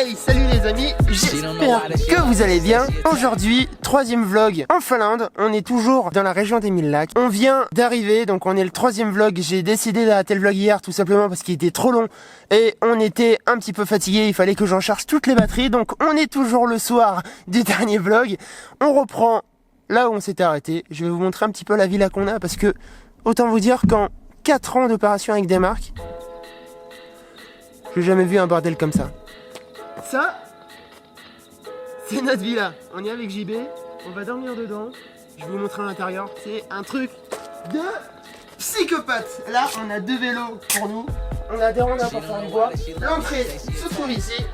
Hey, salut les amis, j'espère que vous allez bien. Aujourd'hui, troisième vlog en Finlande. On est toujours dans la région des 1000 lacs. On vient d'arriver, donc on est le troisième vlog. J'ai décidé d'arrêter le vlog hier tout simplement parce qu'il était trop long et on était un petit peu fatigué. Il fallait que j'en charge toutes les batteries. Donc on est toujours le soir du dernier vlog. On reprend là où on s'était arrêté. Je vais vous montrer un petit peu la villa qu'on a parce que autant vous dire qu'en 4 ans d'opération avec des marques, j'ai jamais vu un bordel comme ça. Ça, c'est notre villa. On est avec JB, on va dormir dedans. Je vais vous montrer à l'intérieur. C'est un truc de psychopathe. Là, on a 2 vélos pour nous. On a des rondins pour faire du bois. L'entrée se trouve ici.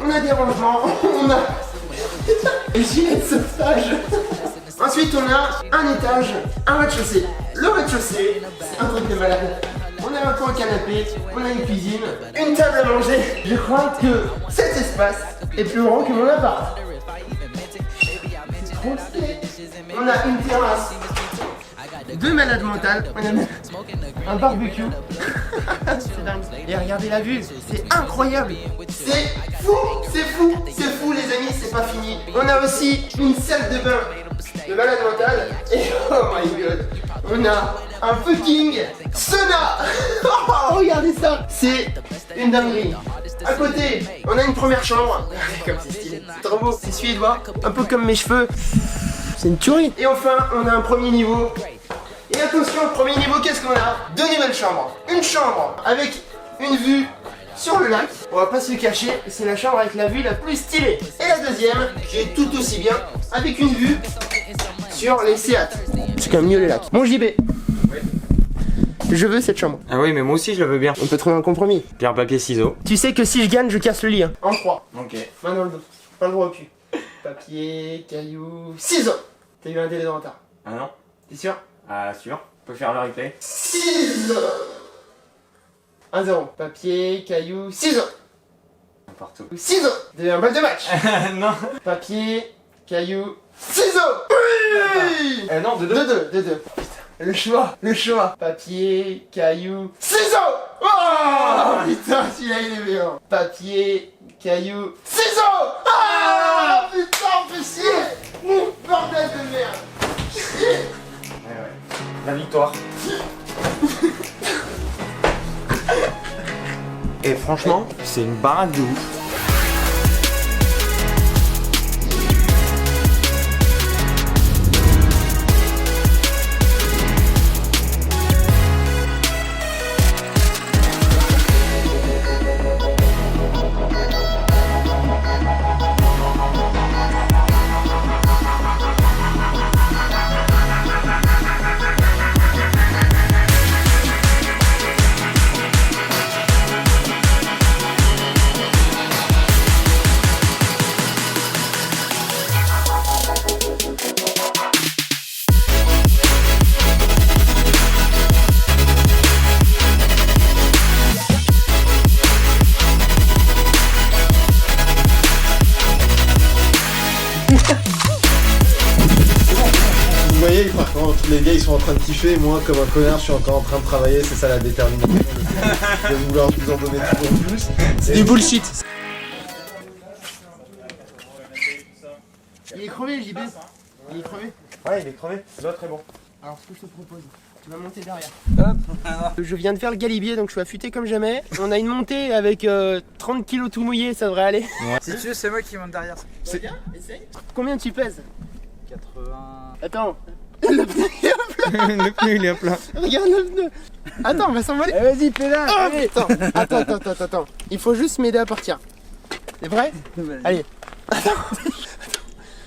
On a des rangements. On a des gilets de sauvetage. Ensuite, on a un étage, un rez-de-chaussée. Le rez-de-chaussée, c'est un truc de malade. On a un coin canapé, on a une cuisine, une table à manger. Je crois que cet espace est plus grand que mon appart. C'est trop stylé. On a une terrasse, 2 malades mentales, on a même un barbecue. C'est dingue. Et regardez la vue, c'est incroyable. C'est fou, c'est fou, c'est fou les amis, c'est pas fini. On a aussi une salle de bain de malade mentale. Et oh my god, on a un fucking sauna. Oh, regardez ça, c'est une dinguerie. À côté, on a une première chambre. Comme c'est stylé, c'est trop beau, c'est suédois, un peu comme mes cheveux. C'est une tuerie. Et enfin, on a un premier niveau. Et attention, au premier niveau, qu'est-ce qu'on a? 2 nouvelles chambres. Une chambre avec une vue sur le lac. On va pas se le cacher, c'est la chambre avec la vue la plus stylée. Et la deuxième, qui est tout aussi bien, avec une vue sur les Seat. C'est quand même mieux les lacs. Mon JB. Oui. Je veux cette chambre. Ah oui, mais moi aussi je la veux bien. On peut trouver un compromis. Pierre, papier, ciseaux. Tu sais que si je gagne, je casse le lit. Hein. En 3. Ok. Main dans le dos. Pas le droit au cul. Papier, caillou, ciseaux. T'as eu un délai de retard. Ah non? T'es sûr? Ah sûr. On peut faire le replay. Ciseaux. 1-0. Papier, caillou, ciseaux. N'importe où. Ciseaux. T'as eu un bal de match. Non. Papier, caillou, ciseaux. Oui. Non, de 2. 2-2. Putain, le choix. Papier, caillou, ciseaux. Oh putain, celui-là il est bien. Papier, caillou, ciseaux. Ah putain, on fait chier. Bordel de merde. Chier. Ouais. La victoire. Et franchement, c'est une baraque de ouf. Vous voyez, par contre, les gars ils sont en train de kiffer, moi comme un connard je suis encore en train de travailler, c'est ça la détermination de vouloir vous en donner toujours plus. C'est du bullshit. Il est crevé, JB. Il est crevé. Ouais, il est crevé. L'autre est bon. Alors ce que je te propose, tu vas monter derrière. Hop. Je viens de faire le galibier donc je suis affûté comme jamais. On a une montée avec 30 kilos tout mouillé, ça devrait aller. Si tu veux, c'est moi qui monte derrière. C'est bien, essaye. Combien tu pèses? 80. Attends. Le pneu il est à plat. Le pneu il est à plat. Regarde le pneu. Attends, on va s'envoler. Vas-y, pédale. Oh putain. Attends. Il faut juste m'aider à partir. C'est vrai? Allez. Attends.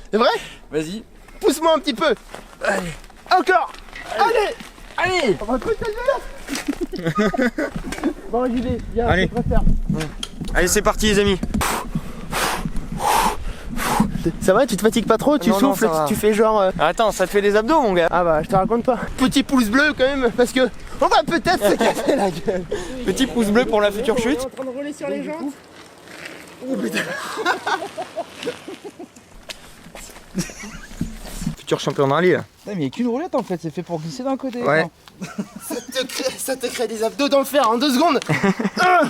C'est vrai? Vas-y. Pousse-moi un petit peu. Allez. Encore. Allez. Allez. On va peut-être le vélo. Bon, j'y vais. Viens, Allez. je préfère. Allez, c'est parti les amis. Ça va, tu te fatigues pas trop? Tu Non, non, souffles, ça va. tu fais genre... Attends, ça te fait des abdos mon gars. Ah bah, je te raconte pas. Petit pouce bleu quand même, parce que on va peut-être se casser la gueule. Petit pouce bleu pour la future chute. On est en train de rouler sur les jambes. Oh putain. futur champion de rallye là. Mais il n'y a qu'une roulette en fait, c'est fait pour glisser d'un côté. Ouais. Attends. Ça te crée des abdos dans le fer en 2 secondes. Ah.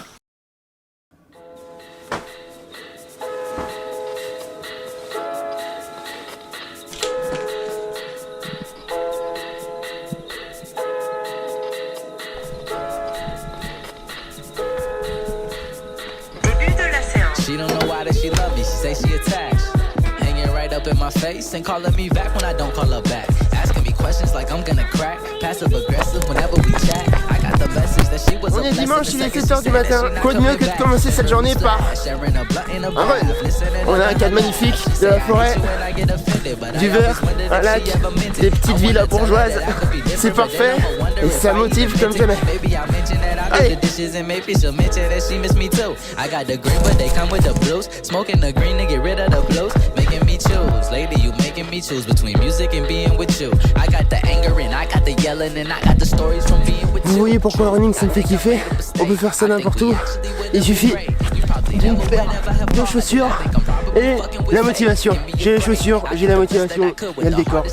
She don't know why that she love me, she say she attached. Hanging right up in my face and calling me back when I don't call her back. Asking me questions like I'm gonna crack. Passive aggressive whenever we chat. I got the message that she was On est dimanche, il est 7h du matin. Quoi de mieux que de commencer cette journée par un run. On a un cadre magnifique, de la forêt, du verre, un lac, des petites villas bourgeoises. C'est parfait et ça motive comme jamais. Allez. I got the green, but they come with the blues. Smoking the green to get rid of the blues. Making me choose, lady, you making me choose between music and being with you. I got the anger and I got the yelling and I got the stories from being with you. Vous voyez pourquoi le running ça me fait kiffer? On peut faire ça n'importe où. Il suffit d'une paire de chaussures et la motivation. J'ai les chaussures, j'ai la motivation, il y a le décor.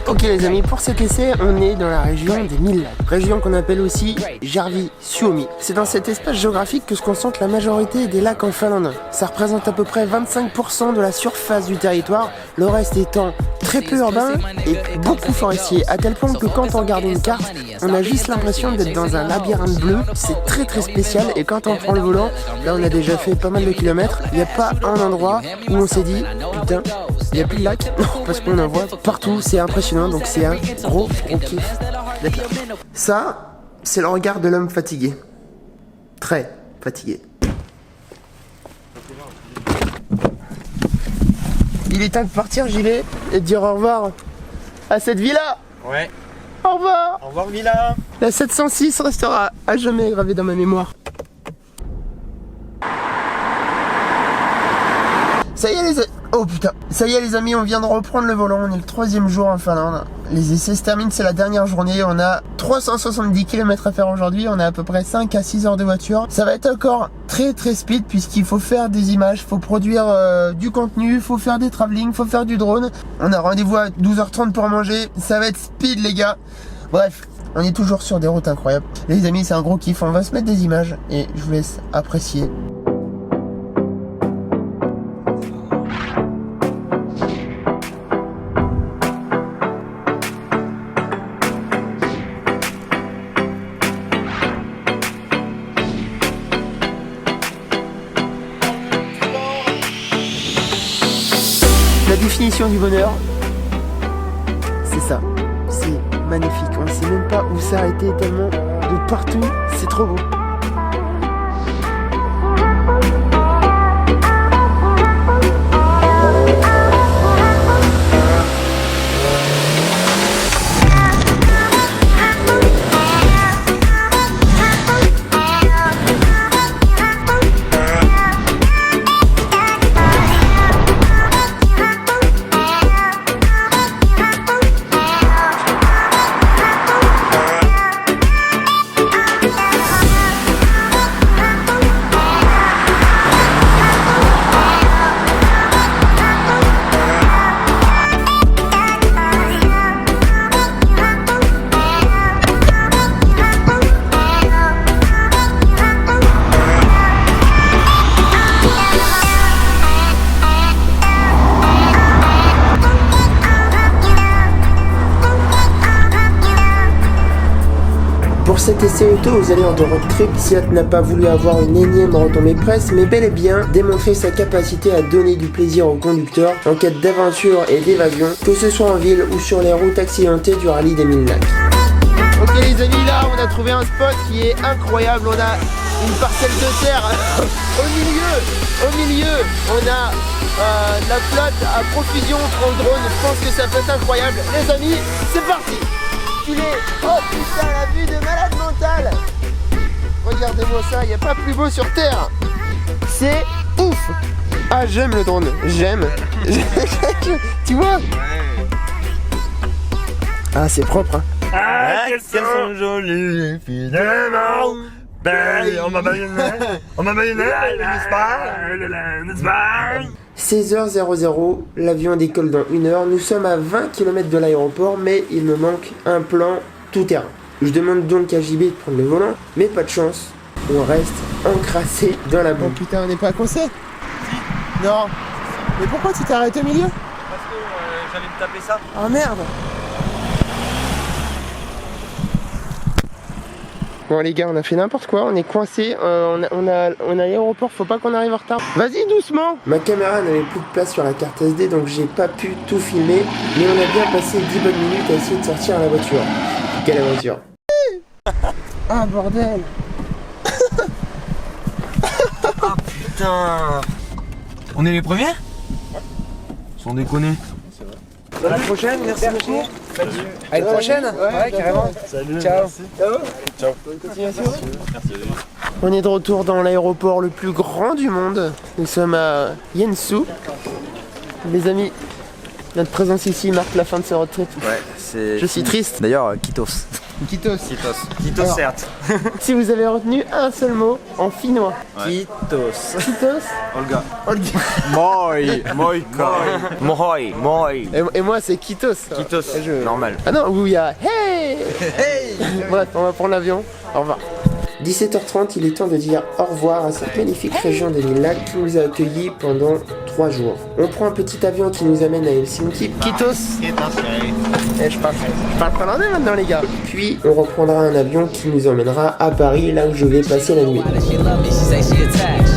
Ok les amis, pour cet essai, on est dans la région des 1000 lacs, région qu'on appelle aussi Järvi-Suomi. C'est dans cet espace géographique que se concentre la majorité des lacs en Finlande. Ça représente à peu près 25% de la surface du territoire, le reste étant très peu urbain et beaucoup forestier, à tel point que quand on regarde une carte, on a juste l'impression d'être dans un labyrinthe bleu. C'est très très spécial et quand on prend le volant, là on a déjà fait pas mal de kilomètres, il n'y a pas un endroit où on s'est dit putain, il n'y a plus de lac, non, parce qu'on en voit partout, c'est impressionnant, donc c'est un gros kiff. D'accord. Ça, c'est le regard de l'homme fatigué. Très fatigué. Il est temps de partir, j'y vais, et de dire au revoir à cette villa. Ouais. Au revoir. Au revoir Villa. La 706 restera à jamais gravée dans ma mémoire. Ça y est les amis. Oh putain. Ça y est les amis, on vient de reprendre le volant. On est le 3e jour en Finlande. Les essais se terminent, c'est la dernière journée. On a 370 km à faire aujourd'hui. On a à peu près 5 à 6 heures de voiture. Ça va être encore très speed puisqu'il faut faire des images, faut produire du contenu, faut faire des travelling, faut faire du drone. On a rendez-vous à 12h30 pour manger. Ça va être speed les gars. Bref, on est toujours sur des routes incroyables. Les amis, c'est un gros kiff. On va se mettre des images et je vous laisse apprécier. La définition du bonheur, c'est ça, c'est magnifique, on ne sait même pas où s'arrêter tellement de partout, c'est trop beau. Pour cet essai auto aux allures de road trip, Seat n'a pas voulu avoir une énième retombée presse, mais bel et bien démontrer sa capacité à donner du plaisir aux conducteurs en quête d'aventure et d'évasion, que ce soit en ville ou sur les routes accidentées du rallye des 1000 lacs. Ok les amis, là on a trouvé un spot qui est incroyable, on a une parcelle de terre au milieu on a la flotte à profusion pour le drone, je pense que ça peut être incroyable. Les amis, c'est parti. Oh putain, la vue de malade mental. Regardez-moi ça, il n'y a pas plus beau sur terre. C'est ouf. Ah, j'aime le drone, j'aime. Tu vois? Ah, c'est propre hein. Ah, qu'elles sont jolies finalement. On m'a baïonné, n'est-ce pas? 16h00, l'avion décolle dans 1 heure. Nous sommes à 20 km de l'aéroport, mais il me manque un plan tout terrain. Je demande donc à JB de prendre le volant, mais pas de chance. On reste encrassé dans la boue. Oh putain, on n'est pas coincé? Non. Mais pourquoi tu t'es arrêté au milieu? Parce que j'allais me taper ça. Oh merde. Bon les gars, on a fait n'importe quoi, on est coincé, on a l'aéroport, faut pas qu'on arrive en retard. Vas-y doucement. Ma caméra n'avait plus de place sur la carte SD, donc j'ai pas pu tout filmer, mais on a bien passé 10 bonnes minutes à essayer de sortir à la voiture. Quelle aventure. Ah bordel. Putain. On est les premiers? Sans déconner. À la prochaine, merci beaucoup. À une prochaine. Ouais, carrément. Salut. Ciao. Ciao. On est de retour dans l'aéroport le plus grand du monde. Nous sommes à Yensu. Les amis, notre présence ici marque la fin de ce road trip. Ouais, c'est. Je suis triste. D'ailleurs, Kitos. Kitos. Kitos, Alors. certes. Si vous avez retenu un seul mot en finnois. Kitos. Kitos. Olga. Olga. Moi. Et moi c'est Kitos. Kitos, normal. Ah non, où il y a Hey. Bref, on va prendre l'avion. Au revoir. 17h30, il est temps de dire au revoir à cette magnifique région des Mille Lacs qui nous a accueillis pendant 3 jours. On prend un petit avion qui nous amène à Helsinki. Kitos. Et je parle finlandais maintenant les gars. Puis on reprendra un avion qui nous emmènera à Paris, là où je vais passer la nuit. Why does she love me? She say she attached.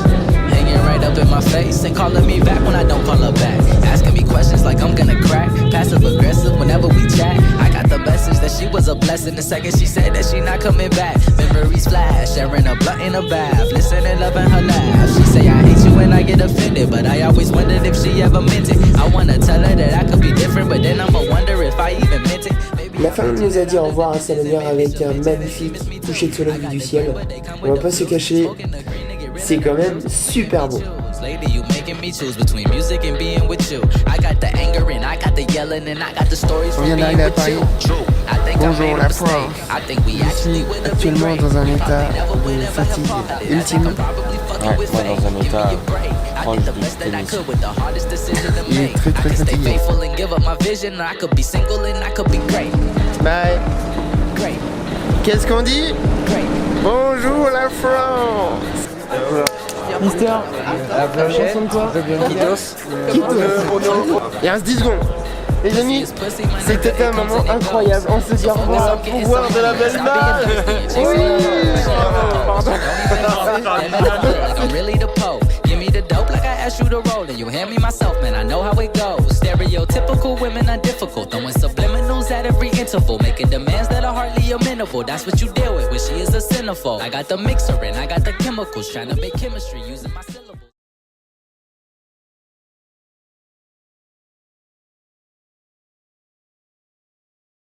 Hanging right up in my face and calling me back when I don't call her back. Asking me questions like I'm gonna crack. Passive aggressive whenever we chat. I got the message that she was a blessing. The second she said that she not coming back. Memories flash, sharing a blunt in a bath. Listening, loving her laugh. She say I hate you and I get offended, but I always wondered if she ever meant it. I wanna tell her that I could be different, but then I'ma wonder if I even meant it. La famille nous a dit au revoir à sa manière avec un magnifique coucher de soleil vu du ciel. On va pas se cacher, c'est quand même super beau. Lately you making me choose between music and being with you. I got the anger and I got the yelling and I got the stories from vient being d'arriver à with Paris. you. True. I think I Bonjour made a la mistake. France. I think we actually would have been Actuellement great. dans un I état probably never would de have fatigue I ultime. think I'm probably fucking with fate. Give me a break. I did the best that I could with the hardest decision to Il est make. très I très can stay fatigué. faithful and give up my vision. I could be single and I could be great. Bye. Great. Qu'est-ce qu'on dit? Great. Bonjour la France. Mister, À la prochaine. toi. Kitos. Il reste 10 secondes. Les amis, c'était un moment incroyable. On se dit au revoir. Pouvoir de la belle balle. Oui. Pardon. I'm really the Pope. Give me the dope like I asked you to roll, and you hand me myself, man. I know how it goes. Stereotypical women are difficult, throwing subliminals at every interval, making demands that are hardly amenable. That's what you deal with when she is a centerfold. I got the mixer and I got the chemicals, trying to make chemistry using my.